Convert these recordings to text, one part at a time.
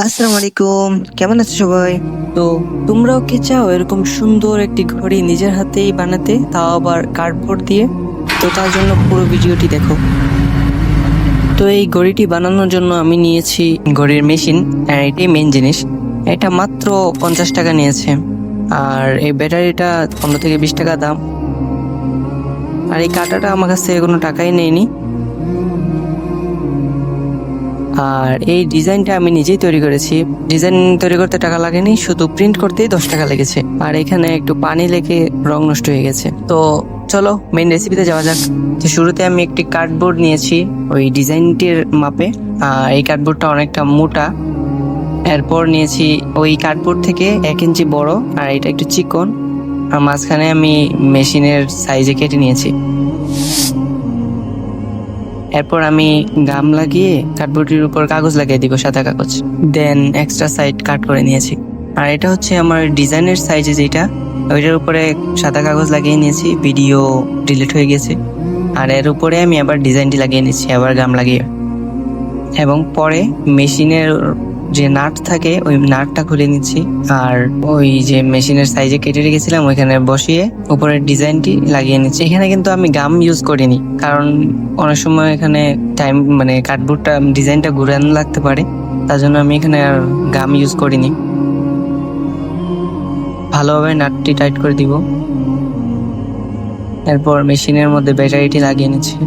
আসসালামু আলাইকুম, কেমন আছো সবাই? তো তোমরাও কি চাও এরকম সুন্দর একটি ঘড়ি নিজের হাতেই বানাতে, তাও আবার কার্ডবোর্ড দিয়ে? তো তার জন্য পুরো ভিডিওটি দেখো। তো এই ঘড়িটি বানানোর জন্য আমি নিয়েছি ঘড়ির মেশিন, আর এটাই মেইন জিনিস। এটা মাত্র 50 টাকা নিয়েছে, আর এই ব্যাটারিটা 15 থেকে 20 টাকা দাম। আর এই কাঁটাটা আমার কাছে কোনো টাকাই নেয়নি। আর এই ডিজাইনটা আমি নিজেই তৈরি করেছি। ডিজাইন তৈরি করতে টাকা লাগেনি, শুধু প্রিন্ট করতেই 10 টাকা লেগেছে। আর এখানে একটু পানি লেগে রং নষ্ট হয়ে গেছে। তো চলো মেইন রেসিপিতে যাওয়া যাক। তো শুরুতে আমি একটি কার্ডবোর্ড নিয়েছি ওই ডিজাইনটির মাপে। আর এই কার্ডবোর্ডটা অনেকটা মোটা। এরপর নিয়েছি ওই কার্ডবোর্ড থেকে 1 ইঞ্চি বড়, আর এটা একটু চিকন। আর মাঝখানে আমি মেশিনের সাইজে কেটে নিয়েছি। এরপর আমি গাম লাগিয়ে কার্ডবোর্ডের উপর কাগজ লাগিয়ে দিব, সাদা কাগজ। দেন এক্সট্রা সাইড কাট করে নিয়েছি। আর এটা হচ্ছে আমার ডিজাইনের সাইজে যেটা, ওইটার উপরে সাদা কাগজ লাগিয়ে নিয়েছি। ভিডিও ডিলিট হয়ে গেছে। আর এর উপরে আমি আবার ডিজাইনটি লাগিয়ে নিয়েছি, আবার গাম লাগিয়ে। এবং পরে মেশিনের যে নাট থাকে ওই নাটটা খুলে নিচ্ছি। আর ওই যে মেশিনের সাইজে কেটে রেখেছিলাম ওইখানে বসিয়ে উপরের ডিজাইনটি লাগিয়ে নিচ্ছি। এখানে কিন্তু আমি গাম ইউজ করিনি, কারণ অনেক সময় এখানে টাইম কার্ডবোর্ডটা ডিজাইনটা ঘুরানো লাগতে পারে, তার জন্য আমি এখানে আর গাম ইউজ করিনি। ভালোভাবে নাটটি টাইট করে দিব। এরপর মেশিনের মধ্যে ব্যাটারিটি লাগিয়ে নিচ্ছি।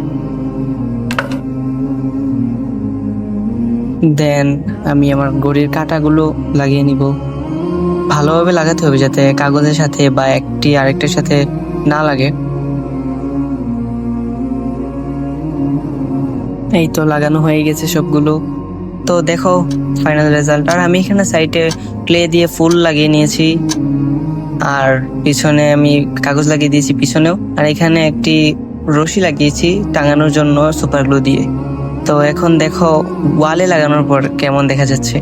দেন আমি আমার ঘড়ির কাঁটাগুলো লাগিয়ে নিব। ভালোভাবে লাগাতে হবে যাতে কাগজের সাথে বা একটি আরেকটার সাথে না লাগে। এই তো লাগানো হয়ে গেছে সবগুলো। তো দেখো ফাইনাল রেজাল্ট। আর আমি এখানে সাইডে ক্লে দিয়ে ফুল লাগিয়ে নিয়েছি, আর পিছনে আমি কাগজ লাগিয়ে দিয়েছি পিছনেও। আর এখানে একটি রশি লাগিয়েছি টাঙানোর জন্য সুপার গ্লু দিয়ে। তো এখন দেখো ওয়ালে লাগানোর পর কেমন দেখা যাচ্ছে।